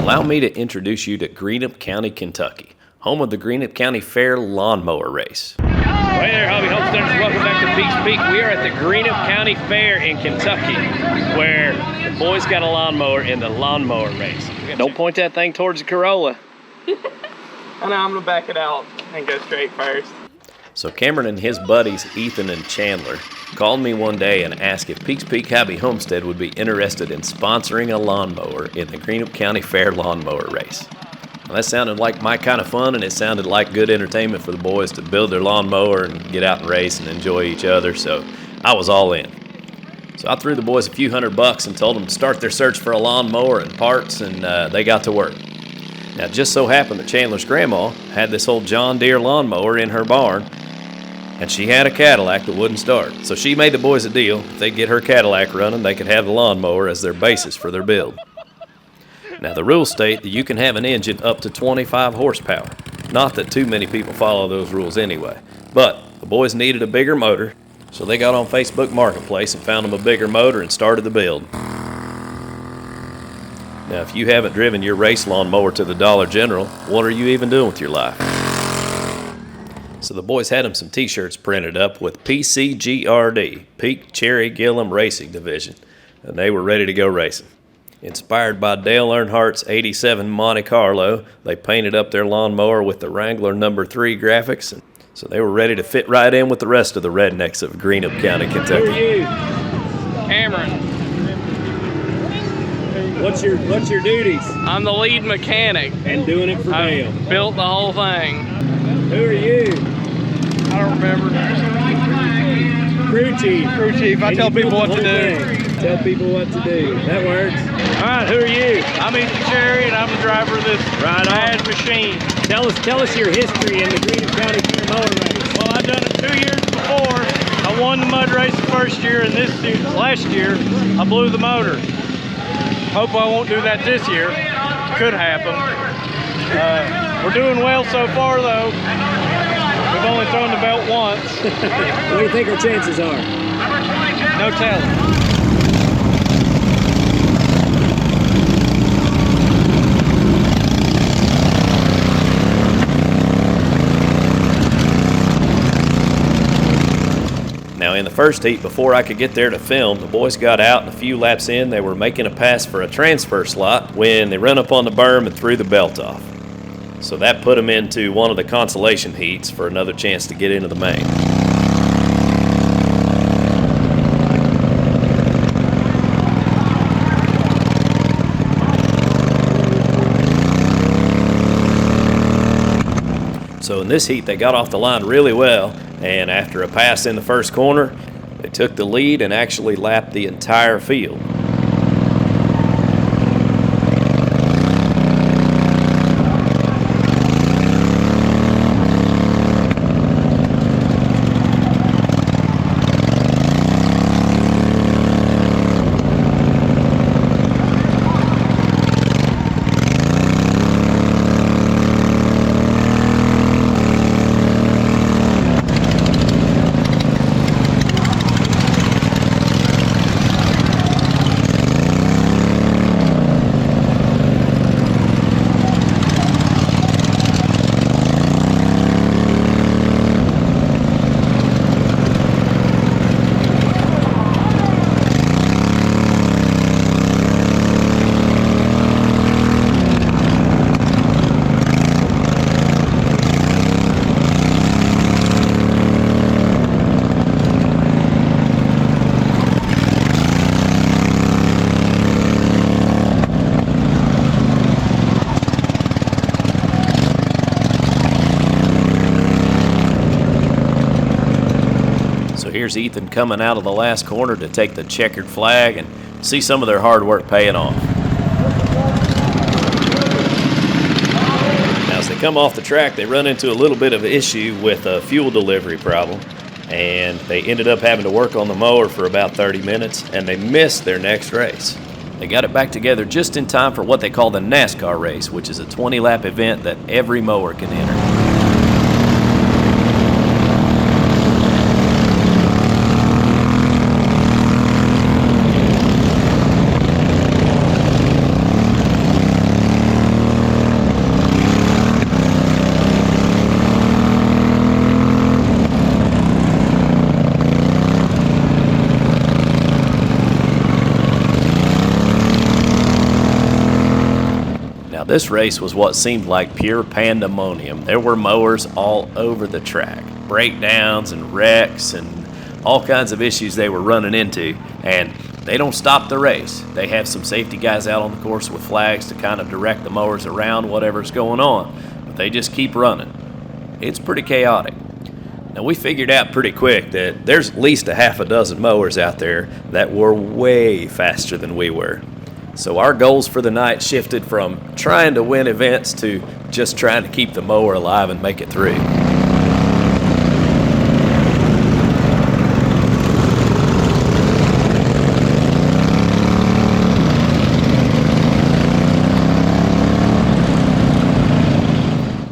Allow me to introduce you to Greenup County, Kentucky, home of the Greenup County Fair Lawnmower Race. Hey there, hobby homesteaders. Welcome back to Peaks Peak. We are at the Greenup County Fair in Kentucky, where the boys got a lawnmower in the lawnmower race. Don't point that thing towards the Corolla. I know, I'm gonna back it out and go straight first. So Cameron and his buddies, Ethan and Chandler, called me one day and asked if Peaks Peak Hobby Homestead would be interested in sponsoring a lawnmower in the Greenup County Fair Lawnmower Race. Well, that sounded like my kind of fun, and it sounded like good entertainment for the boys to build their lawnmower and get out and race and enjoy each other, so I was all in. So I threw the boys a few $100 and told them to start their search for a lawnmower and parts, and they got to work. Now, it just so happened that Chandler's grandma had this old John Deere lawnmower in her barn, and she had a Cadillac that wouldn't start. So she made the boys a deal. If they'd get her Cadillac running, they could have the lawnmower as their basis for their build. Now, the rules state that you can have an engine up to 25 horsepower. Not that too many people follow those rules anyway. But the boys needed a bigger motor, so they got on Facebook Marketplace and found them a bigger motor and started the build. Now, if you haven't driven your race lawnmower to the Dollar General, what are you even doing with your life? So the boys had them some t-shirts printed up with PCGRD, Peak Cherry Gillum Racing Division, and they were ready to go racing. Inspired by Dale Earnhardt's '87 Monte Carlo, they painted up their lawnmower with the Wrangler No. 3 graphics, and so they were ready to fit right in with the rest of the rednecks of Greenup County, Kentucky. Who are you? Cameron. What's your duties? I'm the lead mechanic. And doing it for Dale. Built the whole thing. Who are you? I don't remember. Crew chief. Crew chief. I tell people what to do. Tell people what to do. That works. All right, who are you? I'm Ethan Cherry, and I'm the driver of this mad machine. Tell us your history in the Greenup County Fair Mower Race. Well, I've done it 2 years before. I won the mud race the first year, and last year I blew the motor. Hope I won't do that this year. Could happen. We're doing well so far, though. We've only thrown the belt once. What do you think our chances are? No telling. Now, in the first heat, before I could get there to film, the boys got out, and a few laps in, they were making a pass for a transfer slot when they ran up on the berm and threw the belt off. So that put them into one of the consolation heats for another chance to get into the main. So in this heat, they got off the line really well, and after a pass in the first corner, they took the lead and actually lapped the entire field. Here's Ethan coming out of the last corner to take the checkered flag and see some of their hard work paying off. Now, as they come off the track, they run into a little bit of an issue with a fuel delivery problem, and they ended up having to work on the mower for about 30 minutes, and they missed their next race. They got it back together just in time for what they call the NASCAR race, which is a 20-lap event that every mower can enter. this race was what seemed like pure pandemonium. There were mowers all over the track, breakdowns and wrecks and all kinds of issues they were running into, and they don't stop the race. They have some safety guys out on the course with flags to kind of direct the mowers around whatever's going on, but they just keep running. It's pretty chaotic. Now, we figured out pretty quick that there's at least a half a dozen mowers out there that were way faster than we were. So our goals for the night shifted from trying to win events to just trying to keep the mower alive and make it through.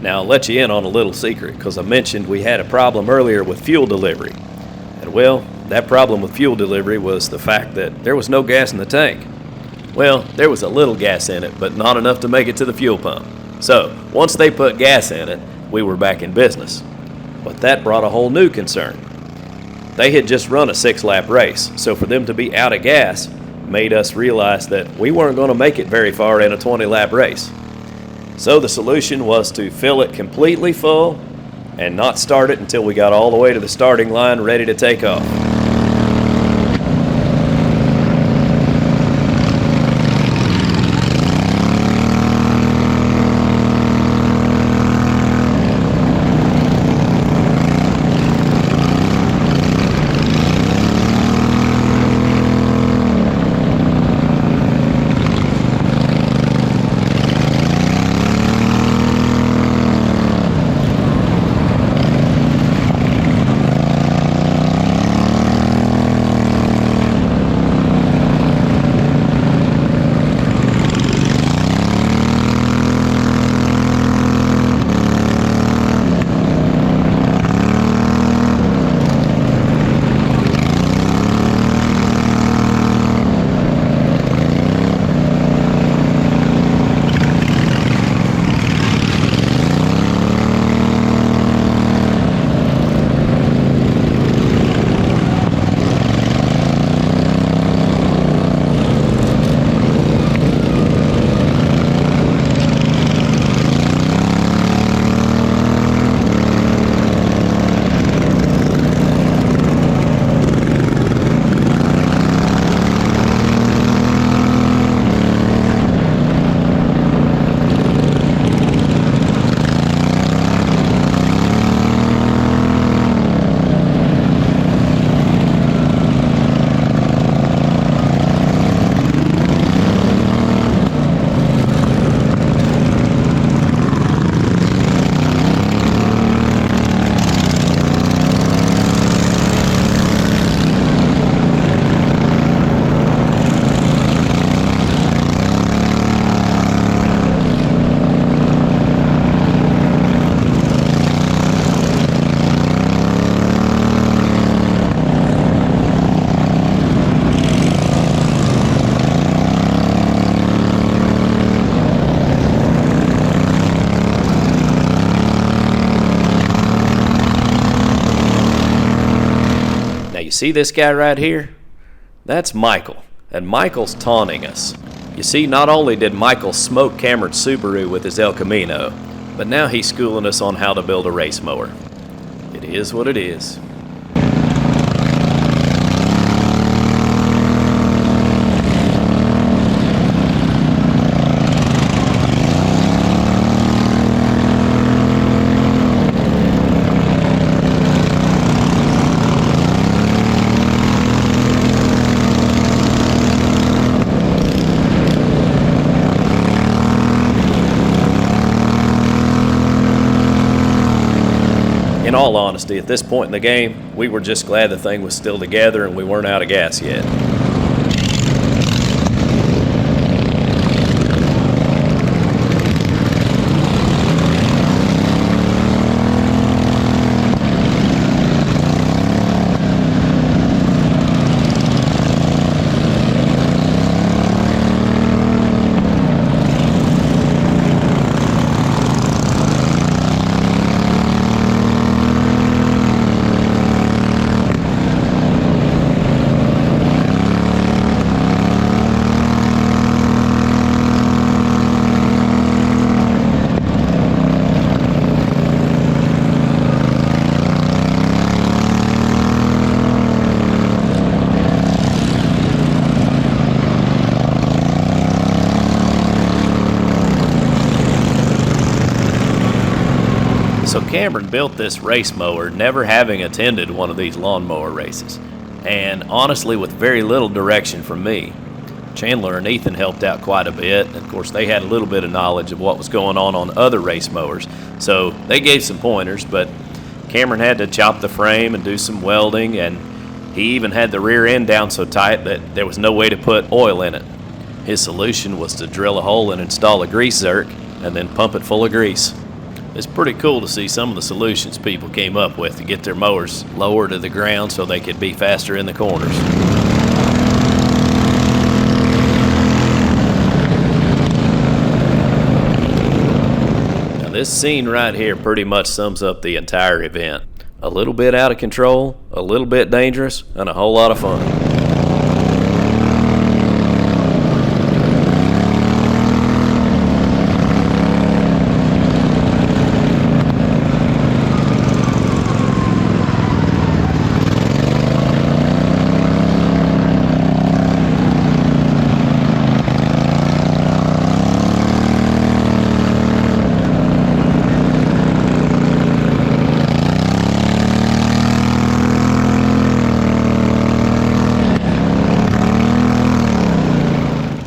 Now, I'll let you in on a little secret, because I mentioned we had a problem earlier with fuel delivery. And well, that problem with fuel delivery was the fact that there was no gas in the tank. Well, there was a little gas in it, but not enough to make it to the fuel pump. So, once they put gas in it, we were back in business. But that brought a whole new concern. They had just run a 6-lap race, so for them to be out of gas made us realize that we weren't going to make it very far in a 20-lap race. So the solution was to fill it completely full and not start it until we got all the way to the starting line ready to take off. You see this guy right here? That's Michael, and Michael's taunting us. You see, not only did Michael smoke Cameron's Subaru with his El Camino, but now he's schooling us on how to build a race mower. It is what it is. In all honesty, at this point in the game, we were just glad the thing was still together and we weren't out of gas yet. So Cameron built this race mower never having attended one of these lawnmower races, and honestly with very little direction from me. Chandler and Ethan helped out quite a bit, and of course they had a little bit of knowledge of what was going on other race mowers, so they gave some pointers, but Cameron had to chop the frame and do some welding, and he even had the rear end down so tight that there was no way to put oil in it. His solution was to drill a hole and install a grease zerk and then pump it full of grease. It's pretty cool to see some of the solutions people came up with to get their mowers lower to the ground so they could be faster in the corners. Now this scene right here pretty much sums up the entire event. A little bit out of control, a little bit dangerous, and a whole lot of fun.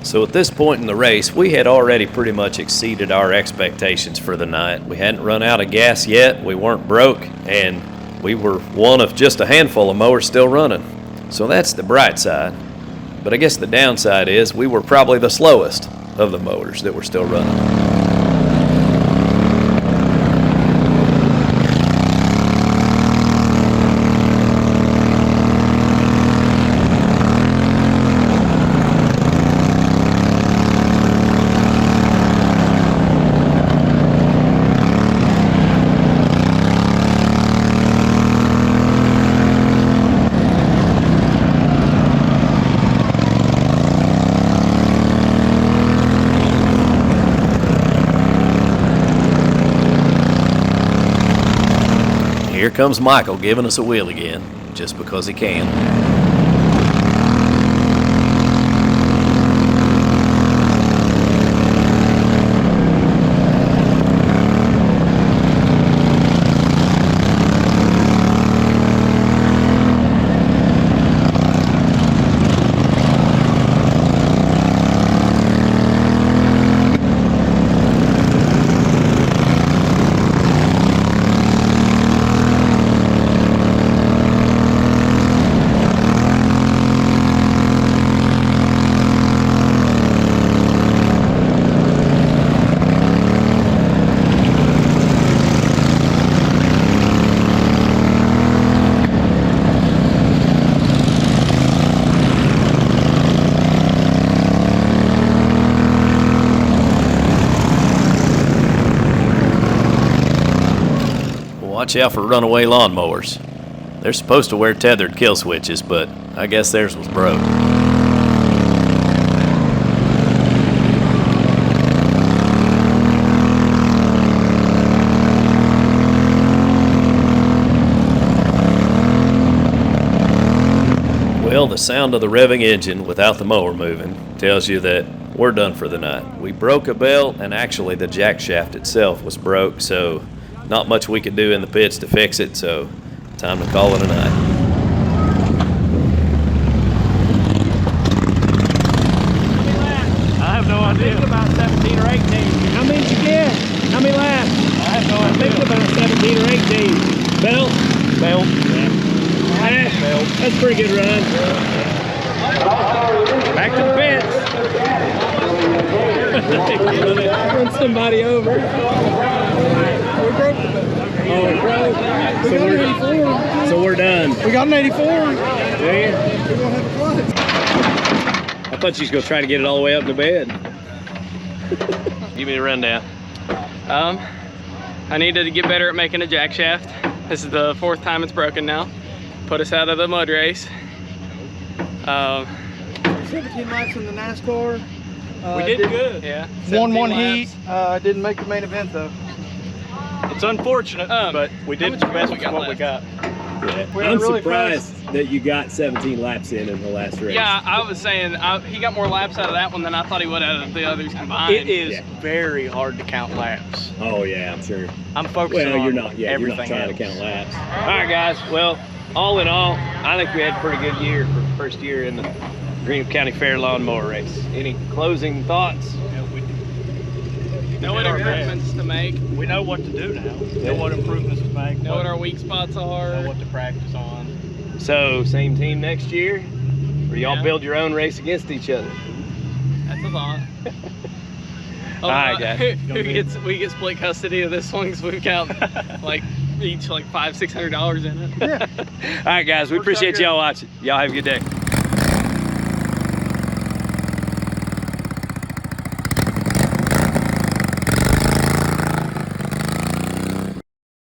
So at this point in the race, we had already pretty much exceeded our expectations for the night. We hadn't run out of gas yet, we weren't broke, and we were one of just a handful of mowers still running. So that's the bright side. But I guess the downside is we were probably the slowest of the mowers that were still running. Here comes Michael giving us a wheel again, just because he can. Watch out for runaway lawnmowers. They're supposed to wear tethered kill switches, but I guess theirs was broke. Well, the sound of the revving engine without the mower moving tells you that we're done for the night. We broke a belt, and actually the jack shaft itself was broke, so not much we could do in the pits to fix it, so time to call it a night. I have no idea. I think about 17 or 18. How many did you get? How many laps? I have no I idea. think about 17 or 18. Belt? Belt. Yeah. Belt. That's a pretty good run. Back to the pits. Run somebody over. We broke the belt. Oh, we broke. We got an 84. So we're done. We got an 84. Yeah. We're going to have a clutch. I thought you was going to try to get it all the way up to bed. Give me a rundown. I needed to get better at making a jack shaft. This is the 4th time it's broken now. Put us out of the mud race. 17 laps in the NASCAR. We did good. Yeah. Won 17 one laps. heat. Didn't make the main event though. It's unfortunate, but we did the best with what we got. Yeah. We I'm had really surprised that you got 17 laps in the last race. Yeah, I was saying he got more laps out of that one than I thought he would out of the others combined. It is very hard to count laps. Oh yeah, I'm sure. I'm focusing Well, on you're not. Yeah, you're not everything trying else. to count laps. All right, guys. Well, all in all, I think we had a pretty good year for the first year in the Greenup County Fair Lawnmower race. Any closing thoughts? Know what improvements to make. We know what to do now. Know what improvements to make. Know what our weak spots are. Know what to practice on. So, same team next year, or y'all Yeah. build your own race against each other? That's a thought. All right, guys. We get split custody of this one because we've got like each like $500-600 in it. All right, guys. We appreciate y'all watching. Y'all have a good day.